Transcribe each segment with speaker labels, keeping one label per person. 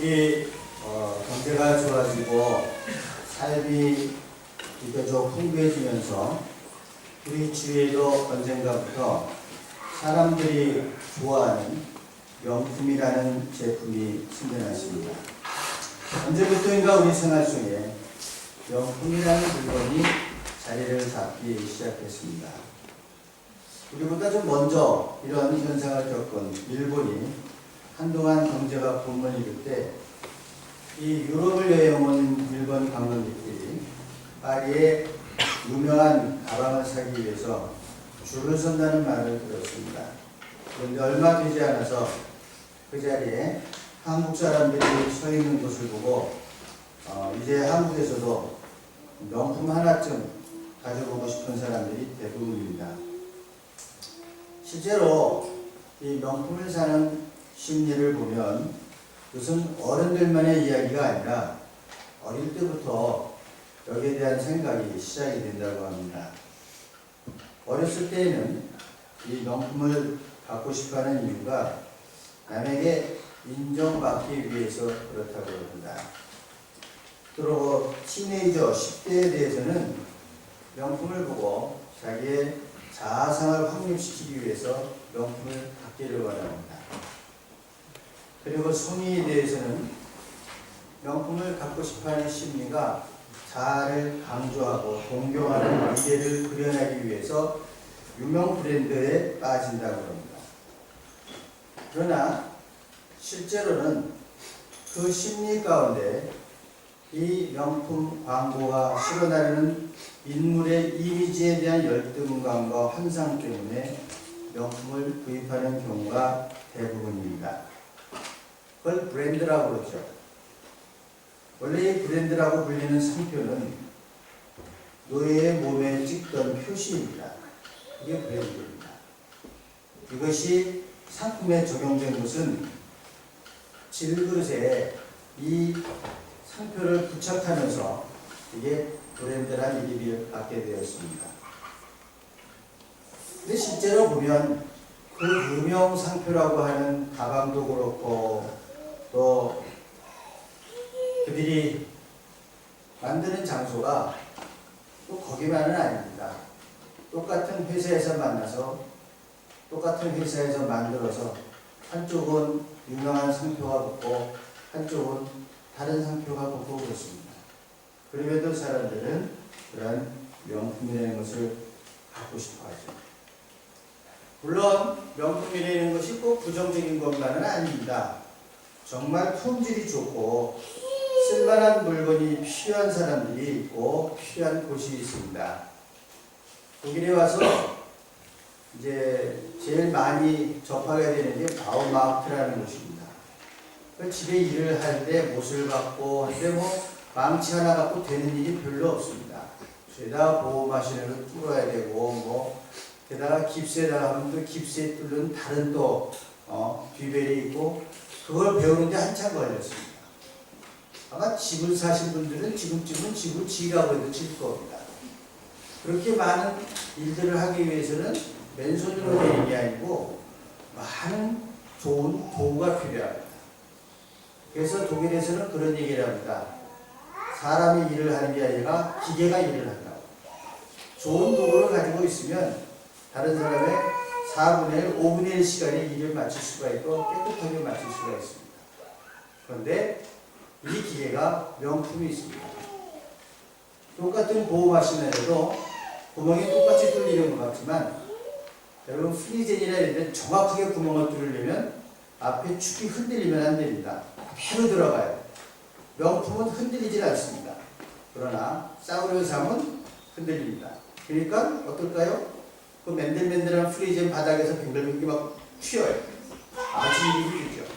Speaker 1: 우리 경제가 좋아지고 삶이 비교적 풍부해지면서 우리 주위에도 언젠가부터 사람들이 좋아하는 명품이라는 제품이 생겨났습니다. 언제부터인가 우리 생활 속에 명품이라는 물건이 자리를 잡기 시작했습니다. 우리보다 좀 먼저 이런 현상을 겪은 일본이 한동안 경제가 붐을 이룰 때 이 유럽을 여행 온 일본 관광객들이 파리에 유명한 가방을 사기 위해서 줄을 선다는 말을 들었습니다. 그런데 얼마 되지 않아서 그 자리에 한국 사람들이 서 있는 것을 보고 이제 한국에서도 명품 하나쯤 가져보고 싶은 사람들이 대부분입니다. 실제로 이 명품을 사는 심리를 보면 무슨 어른들만의 이야기가 아니라 어릴 때부터 여기에 대한 생각이 시작이 된다고 합니다. 어렸을 때에는 이 명품을 갖고 싶어하는 이유가 남에게 인정받기 위해서 그렇다고 합니다. 또 티네이저 10대에 대해서는 명품을 보고 자기의 자아상을 확립시키기 위해서 명품을 갖기를 원합니다. 그리고 성인에 대해서는 명품을 갖고 싶어하는 심리가 자아를 강조하고 동경하는 미래를 그려내기 위해서 유명 브랜드에 빠진다고 합니다. 그러나 실제로는 그 심리 가운데 이 명품 광고가 실어나르는 인물의 이미지에 대한 열등감과 환상 때문에 명품을 구입하는 경우가 대부분입니다. 그걸 브랜드라고 그러죠. 원래 이 브랜드라고 불리는 상표는 노예의 몸에 찍던 표시입니다. 이게 브랜드입니다. 이것이 상품에 적용된 것은 질그릇에 이 상표를 부착하면서 이게 브랜드란 이름을 받게 되었습니다. 근데 실제로 보면 그 유명 상표라고 하는 가방도 그렇고 또 그들이 만드는 장소가 또 거기만은 아닙니다. 똑같은 회사에서 만나서 똑같은 회사에서 만들어서 한쪽은 유명한 상표가 붙고 한쪽은 다른 상표가 붙고 그렇습니다. 그럼에도 사람들은 그런 명품이라는 것을 갖고 싶어 하죠. 물론 명품이라는 것이 꼭 부정적인 것만은 아닙니다. 정말 품질이 좋고 쓸만한 물건이 필요한 사람들이 있고 필요한 곳이 있습니다. 독일에 와서 이제 제일 많이 접하게 되는 게 바우마르트라는 곳입니다. 집에 일을 할 때 못을 받고 한데 망치 하나 갖고 되는 일이 별로 없습니다. 죄다 보호마신을 뚫어야 되고 게다가 깁스에다가 하면 또 깁스에 뚫는 다른 또 뒤벨이 있고 그걸 배우는데 한참 걸렸습니다. 아마 집을 사신 분들은 지금쯤은 집을 지으라고 해도 질 겁니다. 그렇게 많은 일들을 하기 위해서는 맨손으로 되는 게 아니고 많은 좋은 도구가 필요합니다. 그래서 독일에서는 그런 얘기를 합니다. 사람이 일을 하는 게 아니라 기계가 일을 한다고. 좋은 도구를 가지고 있으면 다른 사람의 4분의 1, 5분의 1 시간에 일을 마칠 수가 있고 깨끗하게 마칠 수가 있습니다. 그런데 이 기계가 명품이 있습니다. 똑같은 보호마신에도 구멍이 똑같이 뚫리는 것 같지만 여러분 프리젠이나 이런 데 정확하게 구멍을 뚫으려면 앞에 축이 흔들리면 안 됩니다. 그대로 들어가요. 명품은 흔들리질 않습니다. 그러나 사우르삼은 흔들립니다. 그러니까 어떨까요? 그 맨들맨들한 프리젠 바닥에서 빙글빙글 막 튀어요. 아주 일이 힘들죠.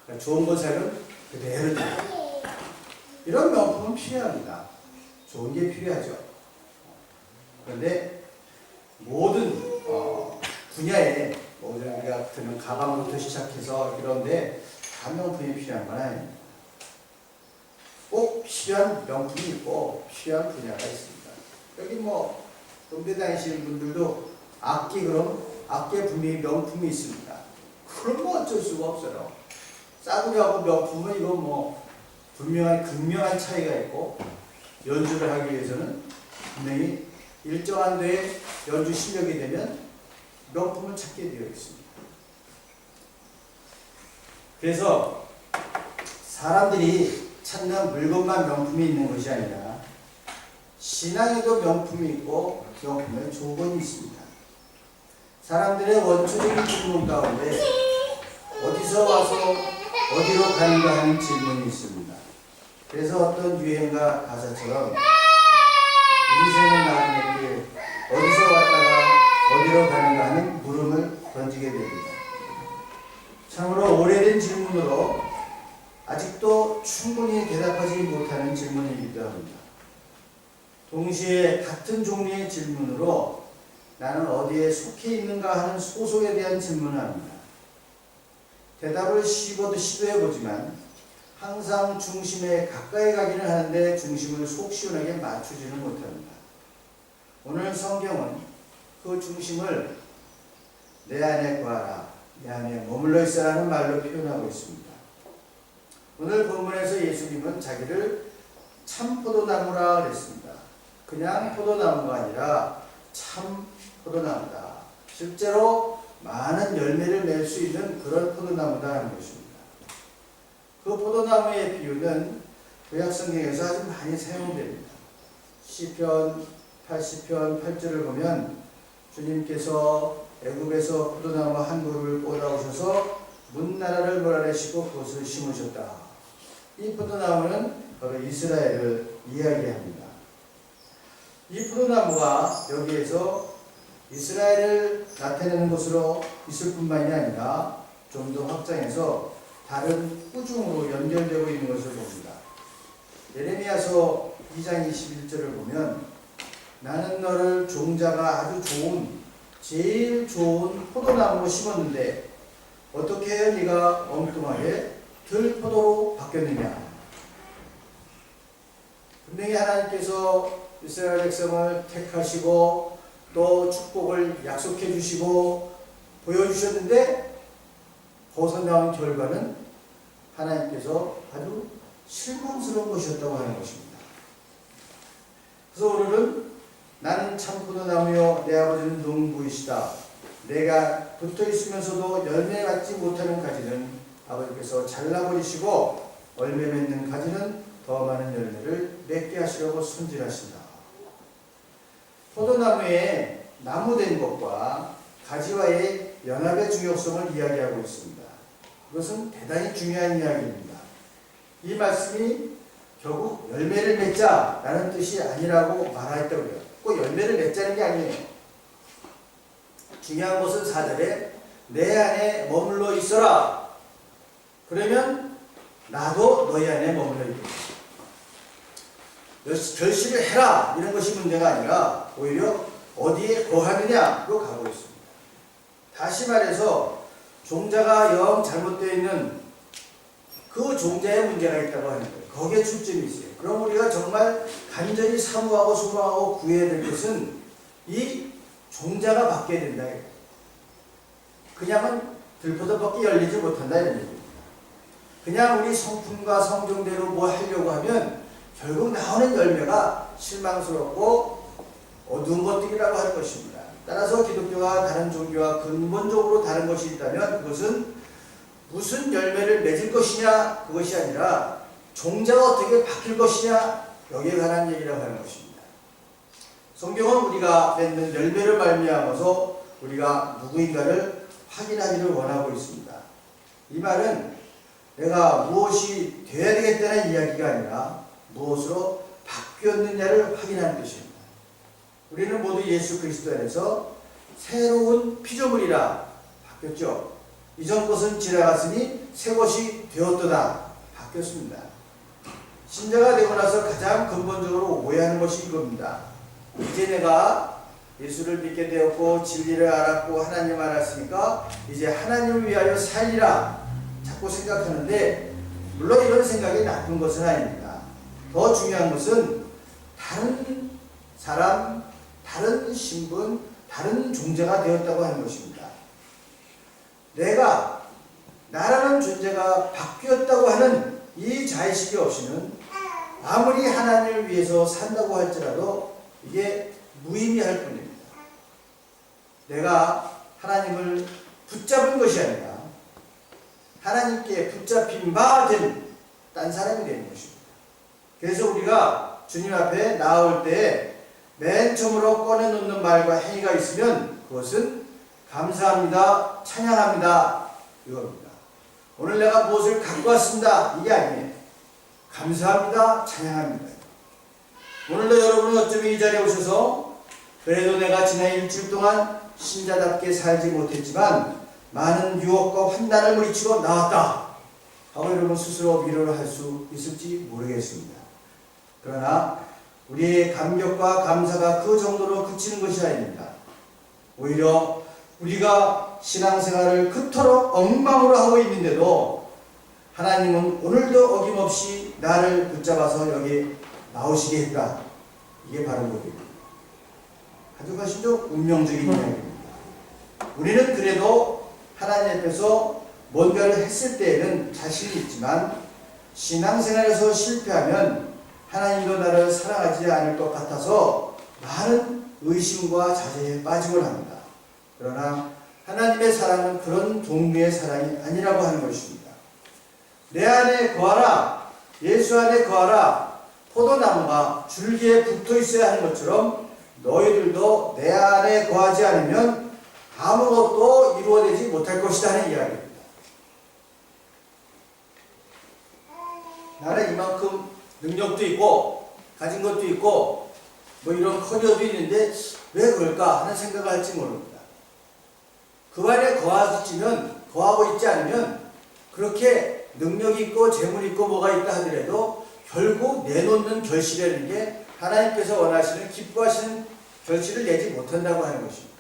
Speaker 1: 그러니까 좋은 거 사면 그대로 돼요. 이런 명품은 필요합니다. 좋은 게 필요하죠. 그런데 모든 분야에 우리가 드는 가방부터 시작해서 이런데 다 명품이 필요한 건 아닙니다. 꼭 필요한 명품이 있고 필요한 분야가 있습니다. 여기 군대 다니시는 분들도 악기에 분명히 명품이 있습니다. 그런 거 어쩔 수가 없어요. 싸구려하고 명품은 이거 뭐 분명한 극명한 차이가 있고, 연주를 하기 위해서는 분명히 일정한 데에 연주 실력이 되면 명품을 찾게 되어 있습니다. 그래서 사람들이 찾는 물건만 명품이 있는 것이 아니라 신앙에도 명품이 있고 명품의 조건이 있습니다. 사람들의 원초적인 질문 가운데 어디서 와서 어디로 가는가 하는 질문이 있습니다. 그래서 어떤 유행가 가사처럼 인생은 나는 길, 어디서 왔다가 어디로 가는가 하는 물음을 던지게 됩니다. 참으로 오래된 질문으로 아직도 충분히 대답하지 못하는 질문이기도 합니다. 동시에 같은 종류의 질문으로 나는 어디에 속해 있는가 하는 소속에 대한 질문을 합니다. 대답을 시도해보지만 항상 중심에 가까이 가기는 하는데 중심을 속 시원하게 맞추지는 못합니다. 오늘 성경은 그 중심을 내 안에 거하라, 내 안에 머물러 있어라는 말로 표현하고 있습니다. 오늘 본문에서 예수님은 자기를 참 포도나무라 그랬습니다. 그냥 포도나무가 아니라 참 포도나무다. 실제로 많은 열매를 맺을 수 있는 그런 포도나무다라는 것입니다. 그 포도나무의 비유는 구약성경에서 아주 많이 사용됩니다. 시편 80편 8절을 보면 주님께서 애굽에서 포도나무 한 그루를 꽂아오셔서 문나라를 몰아내시고 그것을 심으셨다. 이 포도나무는 바로 이스라엘을 이야기합니다. 이 포도나무가 여기에서 이스라엘을 나타내는 것으로 있을 뿐만이 아니라 좀 더 확장해서 다른 꾸중으로 연결되고 있는 것을 봅니다. 예레미야서 2장 21절을 보면 나는 너를 종자가 아주 좋은 제일 좋은 포도나무로 심었는데 어떻게 해야 네가 엉뚱하게 들포도로 바뀌었느냐. 분명히 하나님께서 이스라엘 백성을 택하시고 또 축복을 약속해 주시고 보여주셨는데 거기서 나온 결과는 하나님께서 아주 실망스러운 것이었다고 하는 것입니다. 그래서 오늘은 나는 참 포도나무요 내 아버지는 농부이시다. 내가 붙어 있으면서도 열매 맺지 못하는 가지는 아버지께서 잘라버리시고 열매 맺는 가지는 더 많은 열매를 맺게 하시려고 손질하신다. 포도나무의 나무된 것과 가지와의 연합의 중요성을 이야기하고 있습니다. 그것은 대단히 중요한 이야기입니다. 이 말씀이 결국 열매를 맺자라는 뜻이 아니라고 말하였다고요. 꼭 열매를 맺자는 게 아니에요. 중요한 것은 4절에 내 안에 머물러 있어라. 그러면 나도 너희 안에 머물러 있겠다. 결실을 해라 이런 것이 문제가 아니라 오히려 어디에 거하느냐로 가고 있습니다. 다시 말해서 종자가 영 잘못되어 있는 그 종자에 문제가 있다고 하는 거예요. 거기에 초점이 있어요. 그럼 우리가 정말 간절히 사모하고 소망하고 구해야 될 것은 이 종자가 바뀌어야 된다. 그냥은 들포도밖에 열리지 못한다 이런 얘기입니다. 그냥 우리 성품과 성정대로 뭐 하려고 하면 결국 나오는 열매가 실망스럽고 어두운 것들이라고 하는 것입니다. 따라서 기독교와 다른 종교와 근본적으로 다른 것이 있다면 그것은 무슨 열매를 맺을 것이냐 그것이 아니라 종자가 어떻게 바뀔 것이냐 여기에 관한 얘기라고 하는 것입니다. 성경은 우리가 맺는 열매를 말미암아서 우리가 누구인가를 확인하기를 원하고 있습니다. 이 말은 내가 무엇이 되어야 되겠다는 이야기가 아니라 무엇으로 바뀌었느냐를 확인하는 뜻입니다. 우리는 모두 예수 그리스도 안에서 새로운 피조물이라 바뀌었죠. 이전 것은 지나갔으니 새 것이 되었도다. 바뀌었습니다. 신자가 되고 나서 가장 근본적으로 오해하는 것이 이겁니다. 이제 내가 예수를 믿게 되었고 진리를 알았고 하나님 알았으니까 이제 하나님을 위하여 살리라 자꾸 생각하는데 물론 이런 생각이 나쁜 것은 아닙니다. 더 중요한 것은 다른 사람, 다른 신분, 다른 존재가 되었다고 하는 것입니다. 내가 나라는 존재가 바뀌었다고 하는 이 자의식이 없이는 아무리 하나님을 위해서 산다고 할지라도 이게 무의미할 뿐입니다. 내가 하나님을 붙잡은 것이 아니라 하나님께 붙잡힌 바 된 딴 사람이 되는 것입니다. 그래서 우리가 주님 앞에 나아올 때 맨 처음으로 꺼내놓는 말과 행위가 있으면 그것은 감사합니다, 찬양합니다 이겁니다. 오늘 내가 무엇을 갖고 왔습니다 이게 아니에요. 감사합니다, 찬양합니다. 오늘도 여러분은 어쩌면 이 자리에 오셔서 그래도 내가 지난 일주일 동안 신자답게 살지 못했지만 많은 유혹과 환난을 물리치고 나왔다 하고 여러분 스스로 위로를 할 수 있을지 모르겠습니다. 그러나 우리의 감격과 감사가 그 정도로 그치는 것이 아닙니다. 오히려 우리가 신앙생활을 그토록 엉망으로 하고 있는데도 하나님은 오늘도 어김없이 나를 붙잡아서 여기 나오시게 했다. 이게 바로 그겁니다. 아주 가시죠 운명적인 이야기입니다. 우리는 그래도 하나님 앞에서 뭔가를 했을 때에는 자신이 있지만 신앙생활에서 실패하면 하나님도 나를 사랑하지 않을 것 같아서 많은 의심과 자제에 빠지곤 합니다. 그러나 하나님의 사랑은 그런 종류의 사랑이 아니라고 하는 것입니다. 내 안에 거하라, 예수 안에 거하라, 포도나무가 줄기에 붙어 있어야 하는 것처럼 너희들도 내 안에 거하지 않으면 아무것도 이루어내지 못할 것이다 하는 이야기입니다. 나는 이만큼 능력도 있고 가진 것도 있고 뭐 이런 커리어도 있는데 왜 그럴까 하는 생각을 할지 모릅니다. 그 안에 거하고 있지 않으면 그렇게 능력이 있고 재물이 있고 뭐가 있다 하더라도 결국 내놓는 결실이라는 게 하나님께서 원하시는 기뻐하시는 결실을 내지 못한다고 하는 것입니다.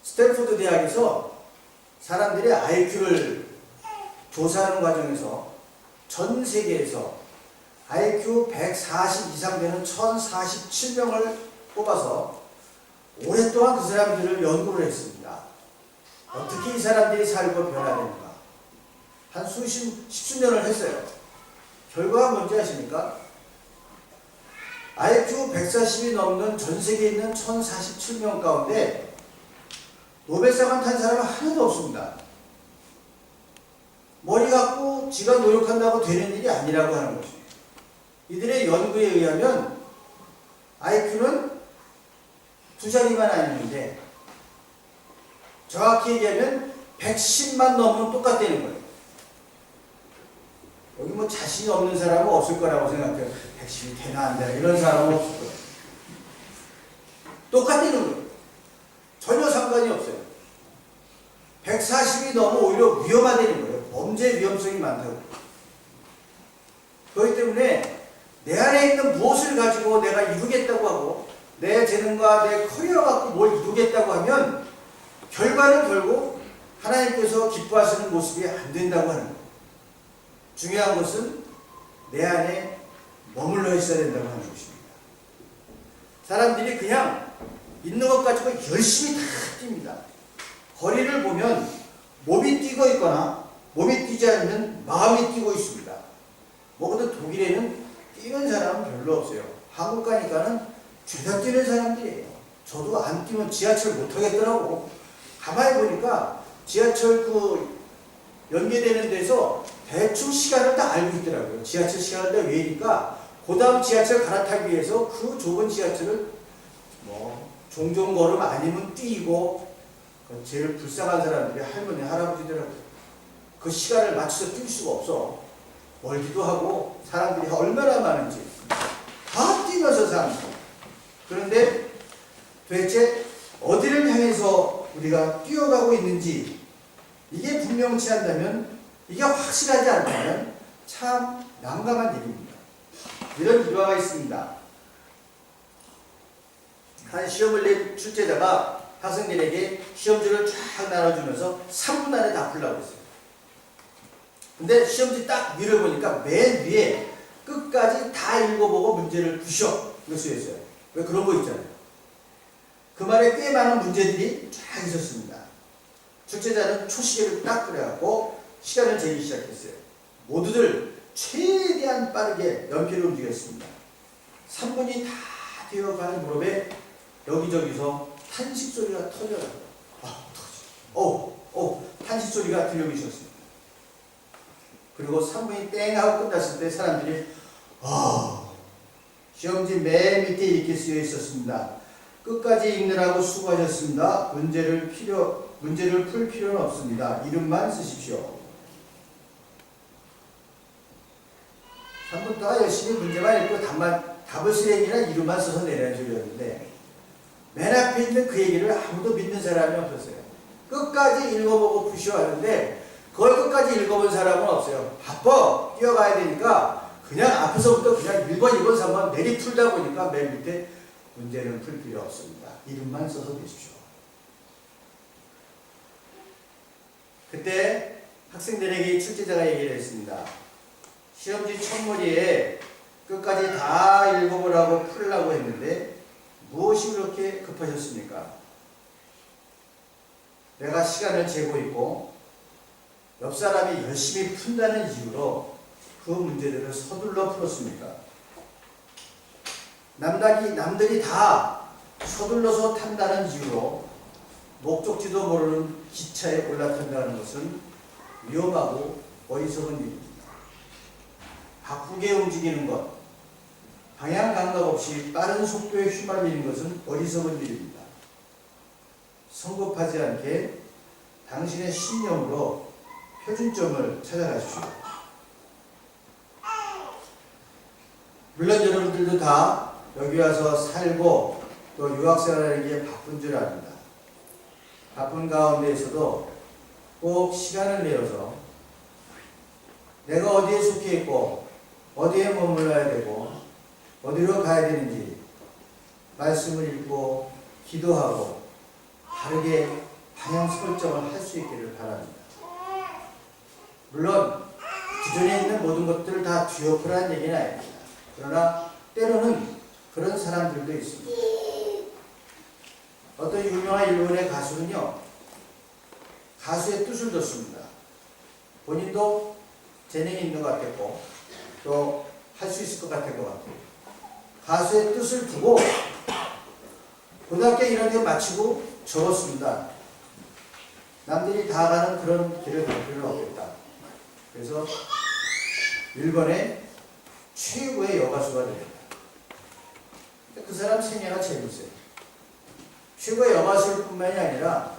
Speaker 1: 스탠포드 대학에서 사람들의 IQ를 조사하는 과정에서 전 세계에서 IQ 140 이상 되는 1047명을 뽑아서 오랫동안 그 사람들을 연구를 했습니다. 어떻게 이 사람들이 살고 변화되는가. 한 십수년을 했어요. 결과가 뭔지 아십니까? IQ 140이 넘는 전 세계에 있는 1047명 가운데 노벨상을 탄 사람은 하나도 없습니다. 머리 갖고 지가 노력한다고 되는 일이 아니라고 하는 거죠. 이들의 연구에 의하면 IQ는 두 자리만 아니는데 정확히 얘기하면 110만 넘으면 똑같다는 거예요. 여기 뭐 자신이 없는 사람은 없을 거라고 생각해요. 110이 되나 안 되나 이런 사람은 없을 거예요. 똑같다는 거예요. 전혀 상관이 없어요. 140이 너무 오히려 위험하다는 거예요. 범죄 위험성이 많다고. 그렇기 때문에 내 안에 있는 무엇을 가지고 내가 이루겠다고 하고 내 재능과 내 커리어 갖고 뭘 이루겠다고 하면 결과는 결국 하나님께서 기뻐하시는 모습이 안 된다고 하는 거예요. 중요한 것은 내 안에 머물러 있어야 된다고 하는 것입니다. 사람들이 그냥 있는 것 가지고 열심히 다 뜁니다. 거리를 보면 몸이 뛰고 있거나 몸이 뛰지 않으면 마음이 뛰고 있습니다. 뭐든 독일에는 뛰는 사람은 별로 없어요. 한국 가니까는 죄다 뛰는 사람들이에요. 저도 안 뛰면 지하철 못 타겠더라고. 가만히 보니까 지하철 그 연계되는 데서 대충 시간을 다 알고 있더라고요. 지하철 시간을 다 외우니까 그 다음 지하철 갈아타기 위해서 그 좁은 지하철을 뭐 종종 걸음 아니면 뛰고 제일 불쌍한 사람들이 할머니, 할아버지더라고요. 그 시간을 맞춰서 뛸 수가 없어. 멀기도 하고 사람들이 얼마나 많은지 다 뛰면서 삽니다. 그런데 도대체 어디를 향해서 우리가 뛰어가고 있는지 이게 분명치 않다면 이게 확실하지 않다면 참 난감한 일입니다. 이런 일화가 있습니다. 한 시험을 낸 출제자가 학생들에게 시험지를 쫙 나눠주면서 3분 안에 다 풀라고 했어요. 근데 시험지 딱 밀어보니까 맨 위에 끝까지 다 읽어보고 문제를 부셔 이거 쓰였어요. 왜 그런 거 있잖아요. 그 말에 꽤 많은 문제들이 쫙 있었습니다. 출제자는 초시계를 딱 그래갖고 시간을 재기 시작했어요. 모두들 최대한 빠르게 연필을 움직였습니다. 3분이 다 되어가는 무렵에 여기저기서 탄식 소리가 터져나가요. 탄식 소리가 들려오기 시작했습니다. 그리고 3분이 땡 하고 끝났을 때 사람들이 시험지 맨 밑에 이렇게 쓰여 있었습니다. 끝까지 읽느라고 수고하셨습니다. 문제를 풀 필요는 없습니다. 이름만 쓰십시오. 3분 동안 열심히 문제만 읽고 답을 쓸 얘기나 이름만 써서 내라는 소리였는데 맨 앞에 있는 그 얘기를 아무도 믿는 사람이 없었어요. 끝까지 읽어보고 푸시오 하는데 그걸 끝까지 읽어본 사람은 없어요. 바빠 뛰어가야 되니까 그냥 앞에서부터 그냥 1번, 2번, 3번 내리 풀다 보니까 맨 밑에 문제는 풀 필요 없습니다. 이름만 써서 내십시오. 그때 학생들에게 출제자가 얘기를 했습니다. 시험지 첫머리에 끝까지 다 읽어보라고 풀라고 했는데 무엇이 그렇게 급하셨습니까? 내가 시간을 재고 있고 옆 사람이 열심히 푼다는 이유로 그 문제들을 서둘러 풀었습니까? 남들이 다 서둘러서 탄다는 이유로 목적지도 모르는 기차에 올라탄다는 것은 위험하고 어리석은 일입니다. 바쁘게 움직이는 것, 방향 감각 없이 빠른 속도에 휘말리는 것은 어리석은 일입니다. 성급하지 않게 당신의 신념으로 표준점을 찾아가십시오. 물론 여러분들도 다 여기 와서 살고 또 유학생활하는 게 바쁜 줄 압니다. 바쁜 가운데에서도 꼭 시간을 내어서 내가 어디에 속해 있고 어디에 머물러야 되고 어디로 가야 되는지 말씀을 읽고 기도하고 바르게 방향 설정을 할 수 있기를 바랍니다. 물론 기존에 있는 모든 것들을 다 뒤엎으라는 얘기는 아닙니다. 그러나 때로는 그런 사람들도 있습니다. 어떤 유명한 일본의 가수는요, 가수의 뜻을 뒀습니다. 본인도 재능이 있는 것 같았고 또 할 수 있을 것 같은 것 같아요. 가수의 뜻을 두고 고등학교 1학년 마치고 적었습니다. 남들이 다 가는 그런 길을 갈 필요는 없겠다. 그래서 일본의 최고의 여가수가 됩니다. 그 사람 생애가 재밌어요. 최고의 여가수일 뿐만이 아니라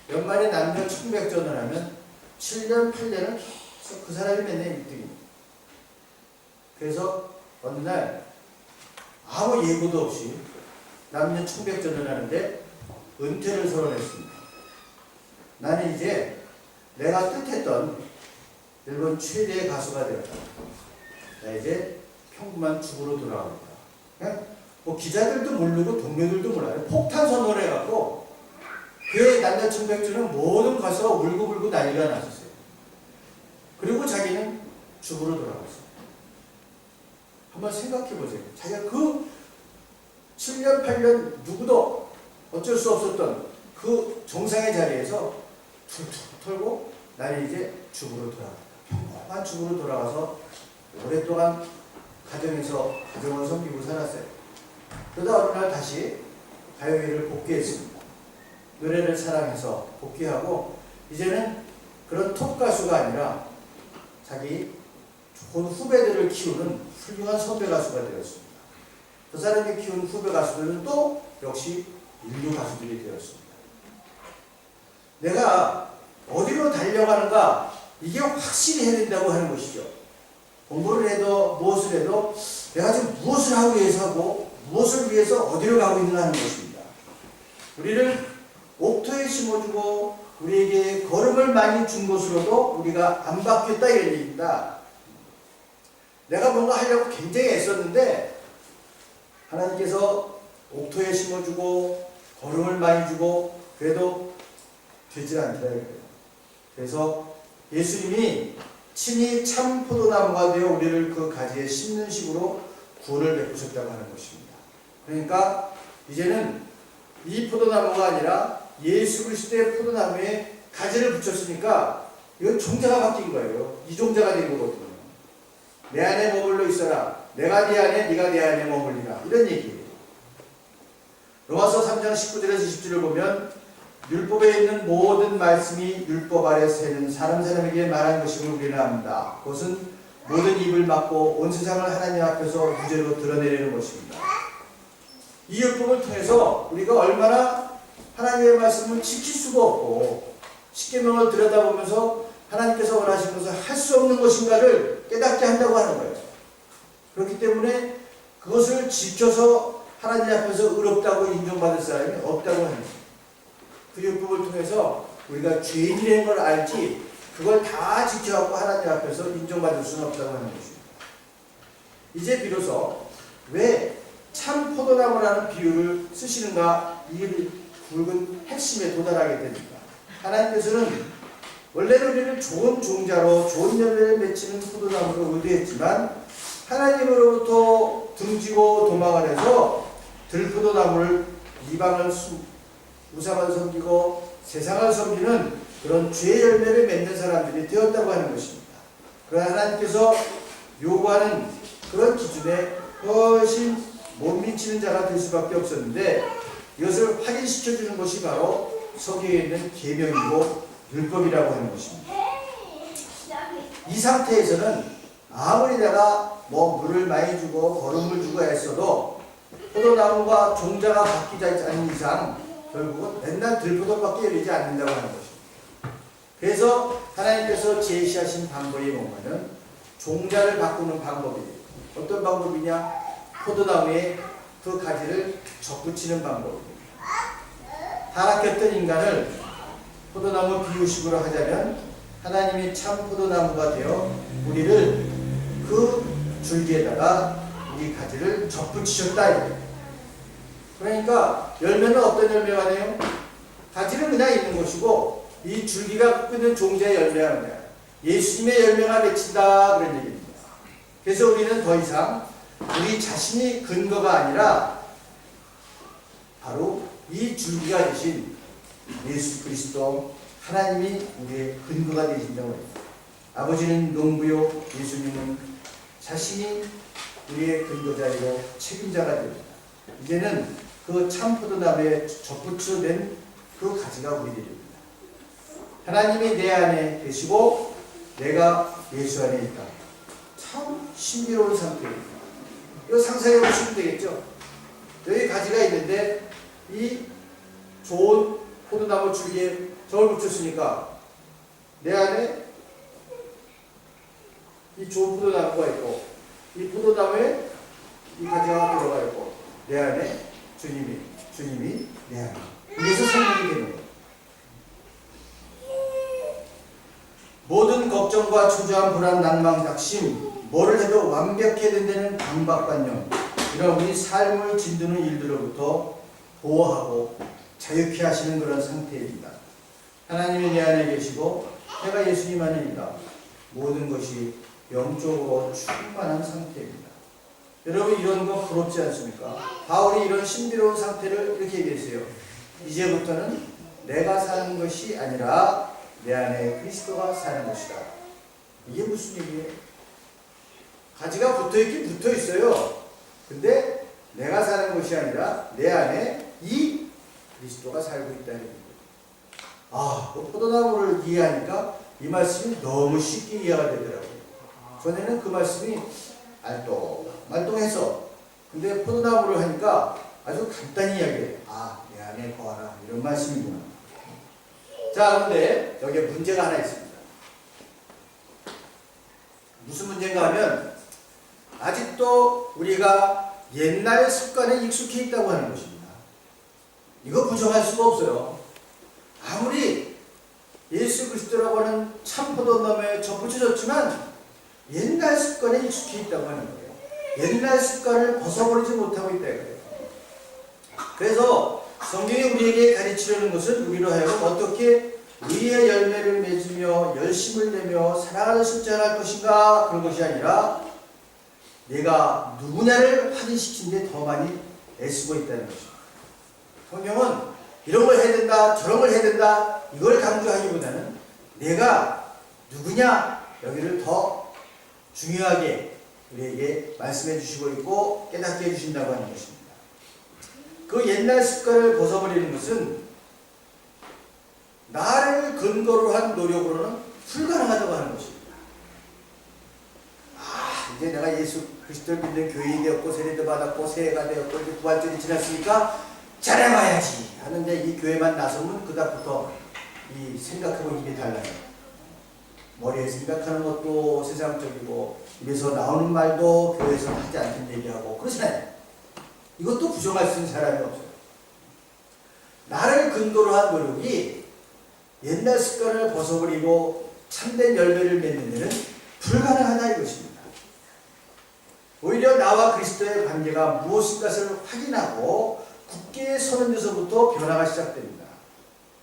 Speaker 1: 연말에 남녀 청백전을 하면 7년, 8년을 계속 그 사람이 맨날 1등입니다. 그래서 어느 날 아무 예고도 없이 남녀 청백전을 하는데 은퇴를 선언했습니다. 나는 이제 내가 뜻했던 일본 최대의 가수가 되었다. 나 이제 평범한 집으로 돌아갑니다. 뭐 기자들도 모르고 동료들도 몰라요. 폭탄 선언을 해갖고 그의 남녀 청백전은 모든 가수가 울고불고 난리가 났었어요. 그리고 자기는 집으로 돌아갔어요. 한번 생각해보세요. 자기가 그 7년, 8년 누구도 어쩔 수 없었던 그 정상의 자리에서 툴툴 털고 나는 이제 집으로 돌아간다. 평범한 집으로 돌아가서 오랫동안 가정에서 가정을 섬기고 살았어요. 그러다 어느 날 다시 가요계를 복귀했습니다. 노래를 사랑해서 복귀하고 이제는 그런 톱 가수가 아니라 자기 좋은 후배들을 키우는 훌륭한 선배 가수가 되었습니다. 그 사람이 키운 후배 가수들은 또 역시 인류 가수들이 되었습니다. 내가 어디로 달려가는가 이게 확실히 해야 된다고 하는 것이죠. 공부를 해도 무엇을 해도 내가 지금 무엇을 하기 위해서 하고 무엇을 위해서 어디로 가고 있는가 하는 것입니다. 우리를 옥토에 심어주고 우리에게 걸음을 많이 준 것으로도 우리가 안 바뀌었다 이런 얘기입니다. 내가 뭔가 하려고 굉장히 애썼는데 하나님께서 옥토에 심어주고 걸음을 많이 주고 그래도 되질 않더라. 그래서 예수님이 친히 참 포도나무가 되어 우리를 그 가지에 심는 식으로 구원을 베푸셨다고 하는 것입니다. 그러니까 이제는 이 포도나무가 아니라 예수 그리스도의 포도나무에 가지를 붙였으니까 이건 종자가 바뀐 거예요. 이종자가 된 거거든요. 내 안에 머물러 있어라. 내가 네 안에, 네가 내 안에 머물리라. 이런 얘기예요. 로마서 3장 19절에서 20절을 보면 율법에 있는 모든 말씀이 율법 아래 새는 사람에게 말한 것임을 우리는 압니다. 그것은 모든 입을 막고 온 세상을 하나님 앞에서 무죄로 드러내려는 것입니다. 이 율법을 통해서 우리가 얼마나 하나님의 말씀을 지킬 수가 없고 십계명을 들여다보면서 하나님께서 원하신 것을 할 수 없는 것인가를 깨닫게 한다고 하는 거예요. 그렇기 때문에 그것을 지켜서 하나님 앞에서 의롭다고 인정받을 사람이 없다고 하는 거예요. 그 율법을 통해서 우리가 죄인이라는 걸 알지 그걸 다 지켜갖고 하나님 앞에서 인정받을 수는 없다고 하는 것입니다. 이제 비로소 왜 참 포도나무라는 비유를 쓰시는가 이 굵은 핵심에 도달하게 됩니다. 하나님께서는 원래는 우리를 좋은 종자로 좋은 열매를 맺히는 포도나무로 의도했지만 하나님으로부터 등지고 도망을 해서 들포도나무를 이방을 우상을 섬기고 세상을 섬기는 그런 죄의 열매를 맺는 사람들이 되었다고 하는 것입니다. 그러나 하나님께서 요구하는 그런 기준에 훨씬 못 미치는 자가 될 수밖에 없었는데 이것을 확인시켜주는 것이 바로 서기에 있는 계명이고 율법이라고 하는 것입니다. 이 상태에서는 아무리 내가 물을 많이 주고 거름을 주고 했어도 포도나무가 종자가 바뀌지 않는 이상 결국은 맨날 들포도밖에 열리지 않는다고 하는 것입니다. 그래서 하나님께서 제시하신 방법이 뭔가는 종자를 바꾸는 방법이에요. 어떤 방법이냐? 포도나무에 그 가지를 접붙이는 방법입니다. 타락했던 인간을 포도나무 비유식으로 하자면 하나님이 참 포도나무가 되어 우리를 그 줄기에다가 우리 가지를 접붙이셨다. 그러니까 열매는 어떤 열매가 돼요? 가지는 그냥 있는 것이고 이 줄기가 갖고 있는 종자의 열매가 뭐냐? 예수님의 열매가 맺힌다 그런 얘기입니다. 그래서 우리는 더 이상 우리 자신이 근거가 아니라 바로 이 줄기가 되신 예수 그리스도 하나님이 우리의 근거가 되신다고 합니다. 아버지는 농부요 예수님은 자신이 우리의 근거자이고 책임자가 됩니다. 이제는 그 참 포도나무에 접붙여낸 그 가지가 우리들입니다. 하나님이 내 안에 계시고 내가 예수 안에 있다. 참 신비로운 상태입니다. 이거 상상해 보시면 되겠죠. 여기 가지가 있는데 이 좋은 포도나무 줄기에 저걸 붙였으니까 내 안에 이 좋은 포도나무가 있고 이 포도나무에 이 가지가 들어가 있고 내 안에 주님이 내 안에 그래서 생명이 되는 거예요. 모든 걱정과 초조함, 불안, 낭망, 낙심 뭐를 해도 완벽해야 된다는 강박관념 이런 우리 삶을 짓누는 일들로부터 보호하고 자유케 하시는 그런 상태입니다. 하나님이 내 안에 계시고 내가 예수님 안에 있다. 모든 것이 영적으로 충만한 상태입니다. 여러분 이런 거 부럽지 않습니까? 바울이 이런 신비로운 상태를 이렇게 얘기했어요. 이제부터는 내가 사는 것이 아니라 내 안에 그리스도가 사는 것이다. 이게 무슨 얘기예요? 가지가 붙어있긴 붙어있어요. 근데 내가 사는 것이 아니라 내 안에 이 그리스도가 살고 있다는 거예요. 그 포도나무를 이해하니까 이 말씀이 너무 쉽게 이해가 되더라고요. 전에는 그 말씀이 말똥해서 근데 포도나무를 하니까 아주 간단히 이야기해요. 내 안에 거하라 이런 말씀이구나. 자, 그런데 여기에 문제가 하나 있습니다. 무슨 문제인가 하면 아직도 우리가 옛날의 습관에 익숙해 있다고 하는 것입니다. 이거 부정할 수가 없어요. 아무리 예수 그리스도라고 하는 참 포도나무에 접붙여졌지만 옛날 습관에 익숙해 있다고 하는 거예요. 옛날 습관을 벗어버리지 못하고 있다 이거예요. 그래서 성경이 우리에게 가르치려는 것은 우리로 하여금 어떻게 의의 열매를 맺으며 열심을 내며 사랑을 실천할 것인가 그런 것이 아니라 내가 누구냐를 확인시키는 데 더 많이 애쓰고 있다는 것입니다. 성경은 이런 걸 해야 된다, 저런 걸 해야 된다, 이걸 강조하기보다는 내가 누구냐, 여기를 더 중요하게 우리에게 말씀해 주시고 있고 깨닫게 해주신다고 하는 것입니다. 그 옛날 습관을 벗어버리는 것은 나를 근거로 한 노력으로는 불가능하다고 하는 것입니다. 이제 내가 예수 그리스도를 믿는 교인이 되었고 세례도 받았고 새해가 되었고 이제 부활절이 지났으니까 잘해봐야지 하는데 이 교회만 나서면 그다음부터 이 생각하고 입이 달라요. 머리에 생각하는 것도 세상적이고 입에서 나오는 말도 교회에서 하지 않는 얘기하고 그러잖아요. 이것도 부정할 수 있는 사람이 없어요. 나를 근거로 한 노력이 옛날 습관을 벗어버리고 참된 열매를 맺는 데는 불가능하다 이것입니다. 오히려 나와 그리스도의 관계가 무엇인가를 확인하고 굳게 서는 데서부터 변화가 시작됩니다.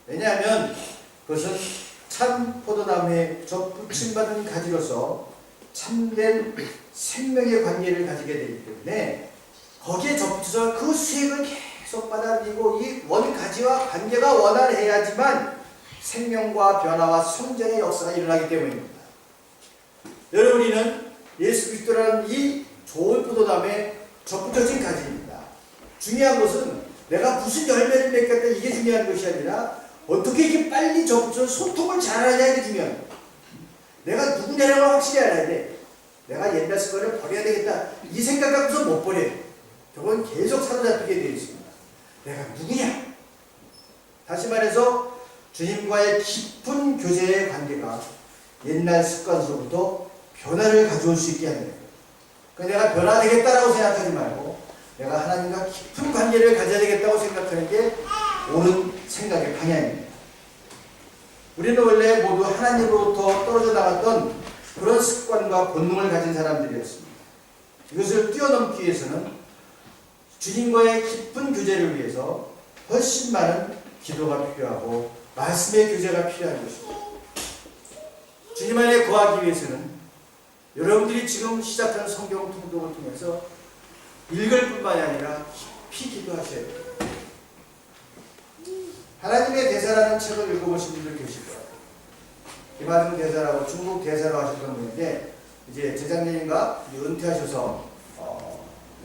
Speaker 1: 왜냐하면 그것은 참 포도나무에 접붙임받은 가지로서 참된 생명의 관계를 가지게 되기 때문에 거기에 접붙여서 그 수익을 계속 받아들이고 이 원가지와 관계가 원활해야지만 생명과 변화와 성장의 역사가 일어나기 때문입니다. 여러분이는 예수 그리스도라는 이 좋은 포도나무에 접붙여진 가지입니다. 중요한 것은 내가 무슨 열매를 맺겠다 이게 중요한 것이 아니라 어떻게 이렇게 빨리 접붙여서 소통을 잘하냐 이게 중요한 거예요. 내가 누구냐라는 걸 확실히 알아야 돼. 내가 옛날 습관을 버려야 되겠다 이 생각 갖고서 못 버려요. 저건 계속 사로잡히게 되어 있습니다. 내가 누구냐? 다시 말해서 주님과의 깊은 교제의 관계가 옛날 습관으로부터 변화를 가져올 수 있게 하는 거예요. 내가 변화되겠다라고 생각하지 말고 내가 하나님과 깊은 관계를 가져야 되겠다고 생각하는 게 옳은 생각의 방향입니다. 우리는 원래 모두 하나님으로부터 떨어져 나갔던 그런 습관과 본능을 가진 사람들이었습니다. 이것을 뛰어넘기 위해서는 주님과의 깊은 교제를 위해서 훨씬 많은 기도가 필요하고 말씀의 교제가 필요한 것입니다. 주님 안에 거하기 위해서는 여러분들이 지금 시작한 성경 통독을 통해서 읽을 뿐만이 아니라 깊이 기도하셔야 돼요. 하나님의 대사라는 책을 읽어보신 분들 계실 거예요. 김하중 대사라고 중국 대사로 하셨던 분인데 이제 재작년인가 은퇴하셔서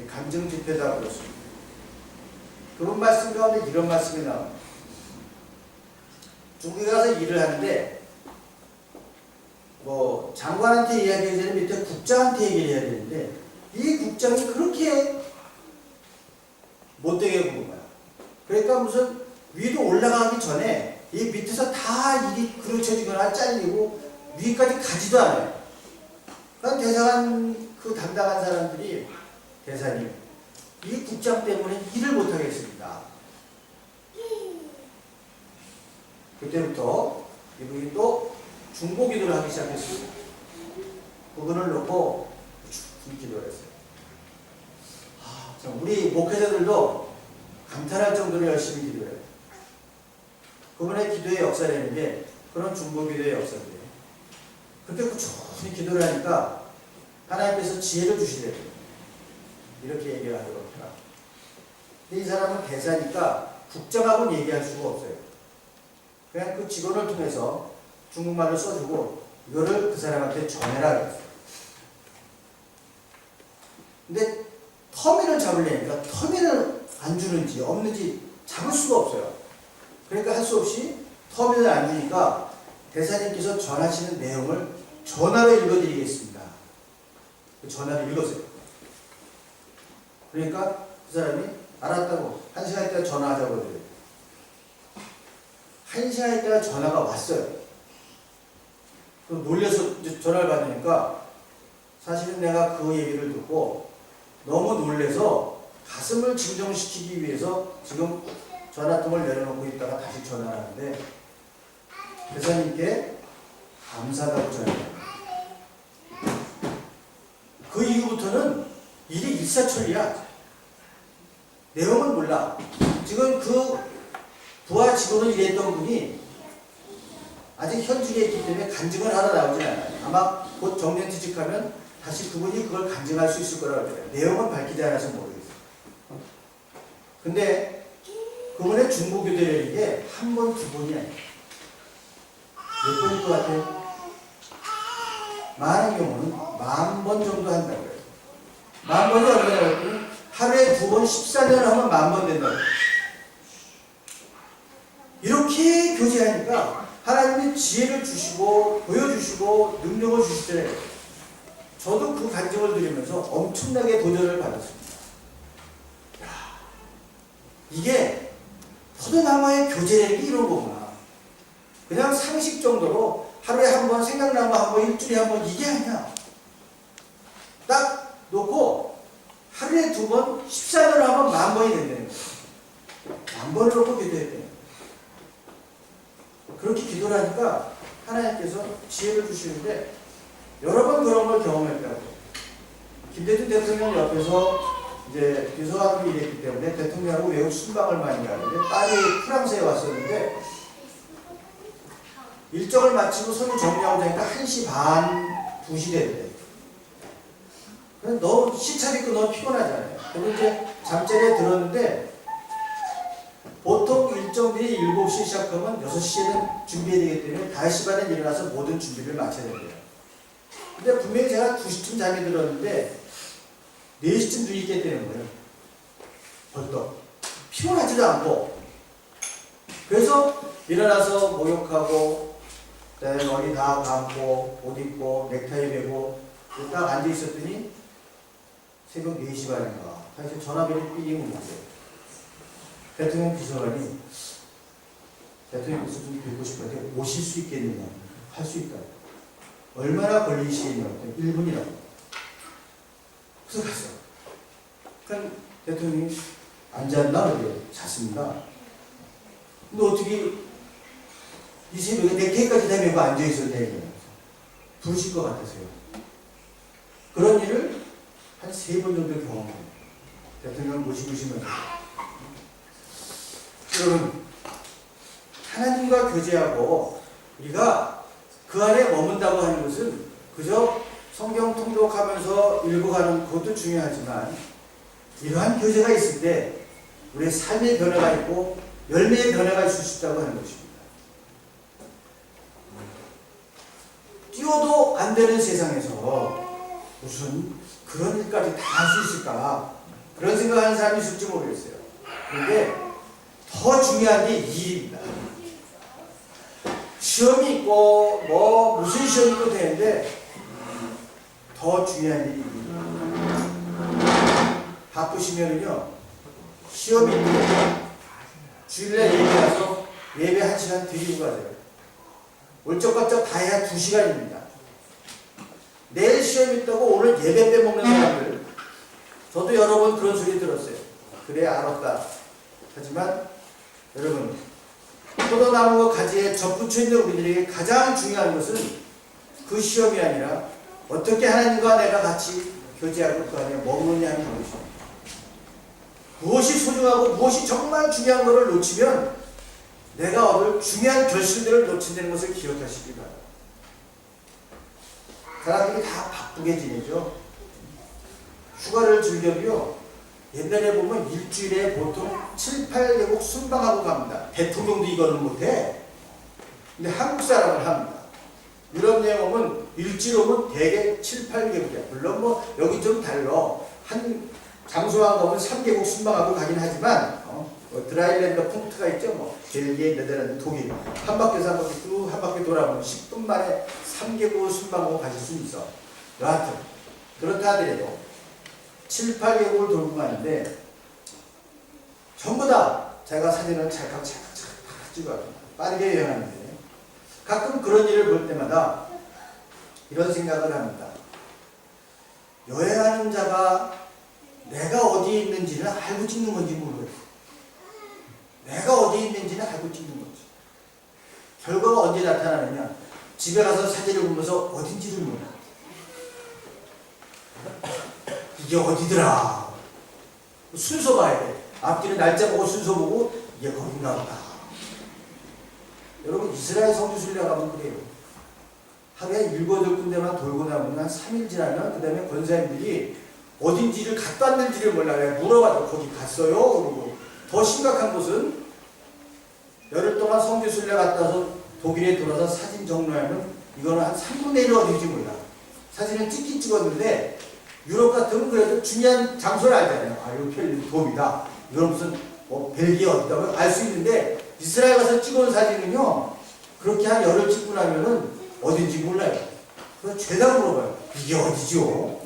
Speaker 1: 간증 집회자라고 그랬습니다. 그분 말씀 가운데 이런 말씀이 나옵니다. 중국에 가서 일을 하는데 장관한테 이야기해야 되는 밑에 국장한테 얘기를 해야 되는데 이 국장이 그렇게 못되게 보는 거야. 그러니까 무슨 위로 올라가기 전에 이 밑에서 다 일이 그르쳐지거나 잘리고 위까지 가지도 않아요. 그러니까 대사관 그 담당한 사람들이 대사님 이 국장 때문에 일을 못하겠습니다. 그때부터 이분이 또 중보 기도를 하기 시작했습니다. 그분을 놓고 기도를 했어요. 우리 목회자들도 감탄할 정도로 열심히 기도해요. 그분의 기도의 역사라는 게 그런 중보 기도의 역사인데 그렇게 꾸준히 기도를 하니까 하나님께서 지혜를 주시래요. 이렇게 얘기를 하도록 해라. 근데 이 사람은 대사니까 국장하고는 얘기할 수가 없어요. 그냥 그 직원을 통해서 중국말을 써주고 이거를 그 사람한테 전해라 그랬어요. 근데 터미를 잡으려니까 터미를 안 주는지 없는지 잡을 수가 없어요. 그러니까 할 수 없이 터미를 안 주니까 대사님께서 전하시는 내용을 전화로 읽어드리겠습니다. 그 전화를 읽었어요. 그러니까 그 사람이 알았다고 1시간 있다가 전화하자고 그래요. 1시간 있다가 전화가 왔어요. 놀려서 전화를 받으니까 사실은 내가 그 얘기를 듣고 너무 놀래서 가슴을 진정시키기 위해서 지금 전화통을 내려놓고 있다가 다시 전화를 하는데 대사님께 감사하다고 전화해요. 그 이후부터는 일이 일사천리야. 내용은 몰라. 지금 그 부하 직원을 일했던 분이 아직 현직에 있기 때문에 간증을 하러 나오진 않아요. 아마 곧 정년 퇴직하면 다시 그분이 그걸 간증할 수 있을 거라고 해요. 내용은 밝히지 않아서 모르겠어요. 근데 그분의 중보교대라는 게 한 번, 두 번이 아니에요. 몇 번일 것 같아요? 많은 경우는 10,000번 정도 한다고 해요. 10,000번이 얼마냐고 했더니 하루에 2번 14년을 하면 10,000번 된다고 해요. 이렇게 교제하니까 하나님이 지혜를 주시고 보여주시고 능력을 주시잖아요. 저도 그 간증을 드리면서 엄청나게 도전을 받았습니다. 야, 이게 포도나무의 교제라는 게 이런 거구나. 그냥 상식 정도로 하루에 한 번 생각나면 한 번, 일주일에 한 번, 이게 아니야. 딱 놓고 하루에 2번 14년을 하면 10,000번이 된다는 거예요. 10,000번을 놓고 기도해야 돼요. 그렇게 기도를 하니까 하나님께서 지혜를 주시는데 여러 번 그런 걸 경험했다고. 김대중 대통령 옆에서 이제 비서관으로 일했기 때문에 대통령하고 외국 순방을 많이 가는데 딸이 프랑스에 왔었는데 일정을 마치고 서류 정리하고 자니까 1시 반, 2시 됐대. 너무 시차 있고 너무 피곤하잖아요. 그리고 이제 잠자리에 들었는데 보통 일정들이 7시에 시작하면 6시에는 준비해야 되기 때문에 5시 반에 일어나서 모든 준비를 마쳐야 된대요. 근데 분명히 제가 2시쯤 잠이 들었는데 4시쯤 눈이 깼다는 거예요. 벌떡. 피곤하지도 않고. 그래서 일어나서 목욕하고 그다음에 머리 다 감고 옷 입고 넥타이 매고 딱 앉아 있었더니 새벽 4시 반인가 사실 전화벨이 삐링 울었어요. 대통령 비서관이 대통령께서 좀 뵙고 싶은데 오실 수 있겠느냐. 할 수 있다. 얼마나 걸릴 시간이냐고. 1분이라고. 그래서 갔어. 그러니까 대통령이 앉았나? 그래요. 잤습니다. 근데 어떻게 이 새벽에 넥타이까지 다 메고 앉아있었냐. 부르실 것 같아서요. 그런 일을 한 3번 정도 경험합니다. 대통령을 모시고 오시면서. 여러분, 하나님과 교제하고 우리가 그 안에 머문다고 하는 것은 그저 성경 통독하면서 읽어가는 것도 중요하지만 이러한 교제가 있을 때 우리의 삶의 변화가 있고 열매의 변화가 있을 수 있다고 하는 것입니다. 뛰어도 안 되는 세상에서 무슨 그런 일까지 다 할 수 있을까? 그런 생각하는 사람이 있을지 모르겠어요. 그런데 더 중요한 게 이 일입니다. 시험이 있고 뭐 무슨 시험이 있고 되는데 더 중요한 일이 바쁘시면은요 시험이 있고 주일날 예배 가서 예배 1시간 드리고 가세요. 올적발적 다 해야 2시간입니다. 내일 시험이 있다고 오늘 예배 빼먹는 사람들 저도 여러 번 그런 소리 들었어요. 그래 알았다. 하지만 여러분 포도나무와 가지에 접붙여 있는 우리들에게 가장 중요한 것은 그 시험이 아니라 어떻게 하나님과 내가 같이 교제하고 그 안에 머무느냐 하는 것입니다. 무엇이 소중하고 무엇이 정말 중요한 것을 놓치면 내가 얻을 중요한 결실들을 놓친다는 것을 기억하시기 바랍니다. 사람들이 다 바쁘게 지내죠. 휴가를 즐겨도요. 옛날에 보면 일주일에 보통 7, 8개국 순방하고 갑니다. 대통령도 이거는 못해. 근데 한국 사람은 합니다. 유럽 여행 오면 일주일 오면 대개 7, 8개국이야. 물론 뭐 여기 좀 달라. 한 장소만 가면 3개국 순방하고 가긴 하지만 뭐 드라일랜드 punk트가 있죠. 뭐 벨기에, 네덜란드, 독일 한 바퀴에서 한 바퀴 쭉 한 바퀴 돌아보면 10분 만에 3개국 순방하고 가실 수 있어. 여하튼 그렇다 하더라도 7, 8개국을 돌고 가는데 전부 다 제가 사진을 찰칵 찍어요. 빠르게 여행하는데 가끔 그런 일을 볼 때마다 이런 생각을 합니다. 여행하는 자가 내가 어디에 있는지는 알고 찍는 건지 모르겠어. 내가 어디에 있는지는 알고 찍는 거지. 결과가 언제 나타나느냐. 집에 가서 사진을 보면서 어딘지를 몰라. 이게 어디더라. 순서 봐야 돼. 앞뒤는 날짜 보고 순서 보고 이게 거긴가 보다. 여러분 이스라엘 성지순례 가면 그래요. 하루에 7, 8군데만 돌고 나면 한 3일 지나면 그 다음에 권사님들이 어딘지를 갔다 왔는지를 몰라. 물어봐도 거기 갔어요? 그러고 더 심각한 것은 동안 선교순례 갔다 와서 독일에 들어와서 사진 정리하면 이거는 한 3분의 1 어디인지 몰라. 사진은 찍긴 찍었는데 유럽 같으면 그래도 중요한 장소를 알잖아요. 아, 이거 펠 돔이다. 이건 무슨 뭐 벨기에 어디다 알 수 있는데 이스라엘 가서 찍어온 사진은요. 그렇게 한 열흘 찍고 나면은 어딘지 몰라요. 그래서 죄다 물어봐요. 이게 어디죠?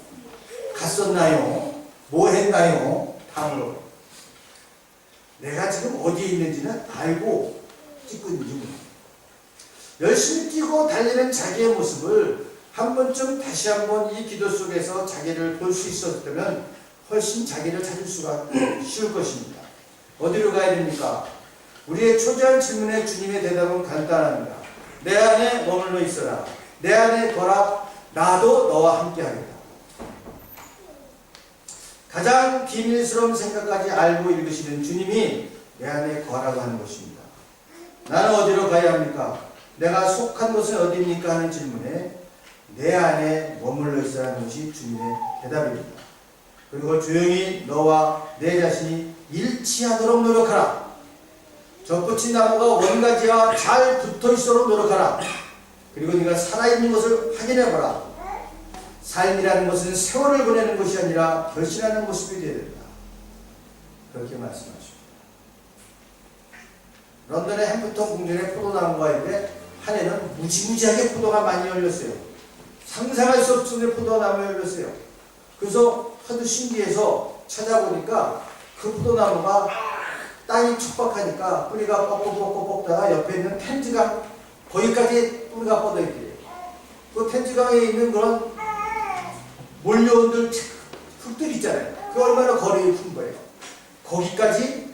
Speaker 1: 갔었나요? 뭐 했나요? 다 물어봐요. 내가 지금 어디에 있는지는 알고 찍고 있는지 몰라요. 열심히 뛰고 달리는 자기의 모습을 한 번쯤 다시 한번 이 기도 속에서 자기를 볼 수 있었다면 훨씬 자기를 찾을 수가 쉬울 것입니다. 어디로 가야 됩니까? 우리의 초대한 질문에 주님의 대답은 간단합니다. 내 안에 머물러 있어라. 내 안에 거라. 나도 너와 함께 하겠다. 가장 비밀스러운 생각까지 알고 읽으시는 주님이 내 안에 거라고 하는 것입니다. 나는 어디로 가야 합니까? 내가 속한 곳은 어디입니까? 하는 질문에 내 안에 머물러 있어라는 것이 주님의 대답입니다. 그리고 조용히 너와 내 자신이 일치하도록 노력하라. 젖붙인 나무가 원가지와 잘 붙어있도록 노력하라. 그리고 네가 살아있는 것을 확인해봐라. 삶이라는 것은 세월을 보내는 것이 아니라 결실하는 모습이 되어야 된다. 그렇게 말씀하십니다. 런던의 햄프턴 궁전에 포도나무가 있는데 한 해는 무지무지하게 포도가 많이 열렸어요. 상상할 수 없을 포도나무가 열렸어요. 그래서 하도 신기해서 찾아보니까 그 포도나무가 땅이 척박하니까 뿌리가 뻑뻑뻑뻑 뻗다가 옆에 있는 텐즈강 거기까지 뿌리가 뻗어있대요. 그 텐즈강에 있는 그런 몰려온들 흙들 있잖아요. 그 얼마나 거리가 큰 거예요. 거기까지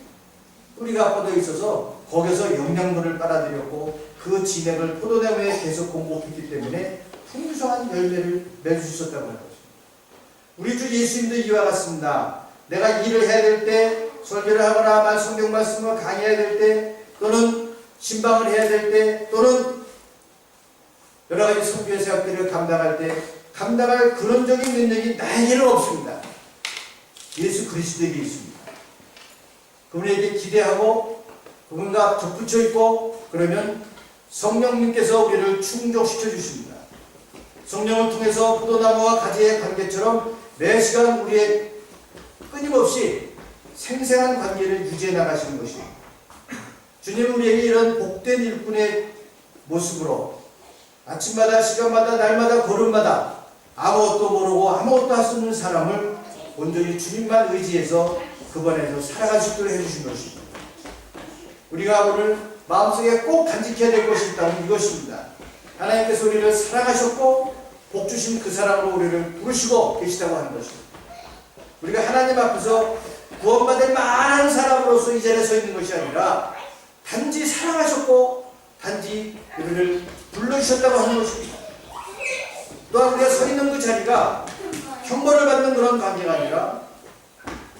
Speaker 1: 뿌리가 뻗어 있어서 거기서 영양분을 빨아들였고 그 진액을 포도나무에 계속 공급했기 때문에 풍성한 열매를 맺을 수 있었다고 하는 거죠. 우리 주 예수님도 이와 같습니다. 내가 일을 해야 될 때, 설교를 하거나 성경 말씀을 강의해야 될 때, 또는 신방을 해야 될 때, 또는 여러 가지 선교의 사역들을 감당할 때 감당할 근원적인 능력이 나에게는 없습니다. 예수 그리스도에게 있습니다. 그분에게 기대하고 그분과 덧붙여 있고 그러면 성령님께서 우리를 충족시켜 주십니다. 성령을 통해서 포도나무와 가지의 관계처럼 매 시간 우리의 끊임없이 생생한 관계를 유지해 나가시는 것입니다. 주님은 우리에게 이런 복된 일꾼의 모습으로 아침마다 시간마다 날마다 걸음마다 아무것도 모르고 아무것도 할 수 없는 사람을 온전히 주님만 의지해서 그분에서 살아갈 수 있도록 해주신 것입니다. 우리가 오늘 마음속에 꼭 간직해야 될 것이 있다면 이것입니다. 하나님께서 우리를 사랑하셨고 복 주신 그 사랑으로 우리를 부르시고 계시다고 하는 것입니다. 우리가 하나님 앞에서 구원받을 만한 사람으로서 이 자리에 서 있는 것이 아니라 단지 사랑하셨고 단지 우리를 불러주셨다고 하는 것입니다. 또한 우리가 서 있는 그 자리가 형벌을 받는 그런 관계가 아니라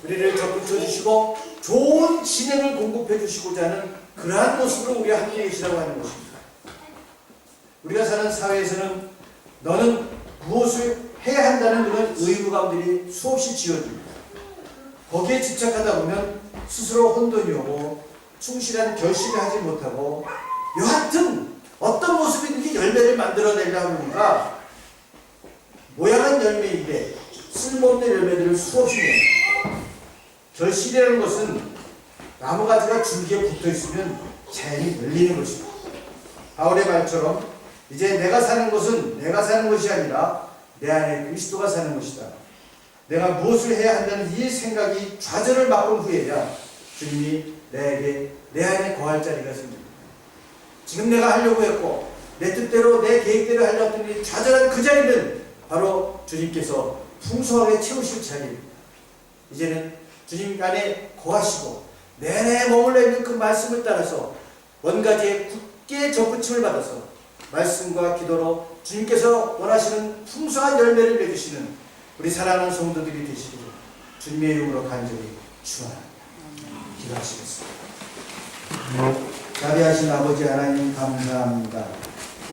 Speaker 1: 우리를 접붙여 주시고 좋은 진행을 공급해 주시고자 하는 그러한 모습으로 우리가 함께 계시라고 하는 것입니다. 우리가 사는 사회에서는 너는 무엇을 해야 한다는 그런 의무감들이 수없이 지어집니다. 거기에 집착하다 보면 스스로 혼돈이 오고 충실한 결실을 하지 못하고 여하튼 어떤 모습이든지 열매를 만들어내려고 하는가 모양은 열매인데 쓸모없는 열매들을 수없이 냅니다. 결실이라는 것은 나무가지가 줄기에 붙어있으면 자연히 열리는 것입니다. 바울의 말처럼 이제 내가 사는 것은 내가 사는 것이 아니라 내 안에 그리스도가 사는 것이다. 내가 무엇을 해야 한다는 이 생각이 좌절을 맛본 후에야 주님이 내게 내 안에 거할 자리가 생깁니다. 지금 내가 하려고 했고 내 뜻대로 내 계획대로 하려고 했더니 좌절한 그 자리는 바로 주님께서 풍성하게 채우실 자리입니다. 이제는 주님 안에 거하시고 내 안에 머물러 있는 그 말씀을 따라서 원가지에 굳게 접붙임을 받아서 말씀과 기도로 주님께서 원하시는 풍성한 열매를 맺으시는 우리 사랑하는 성도들이 되시기를 주님의 이름으로 간절히 축원합니다. 기도하시겠습니다. 자비하신 아버지 하나님 감사합니다.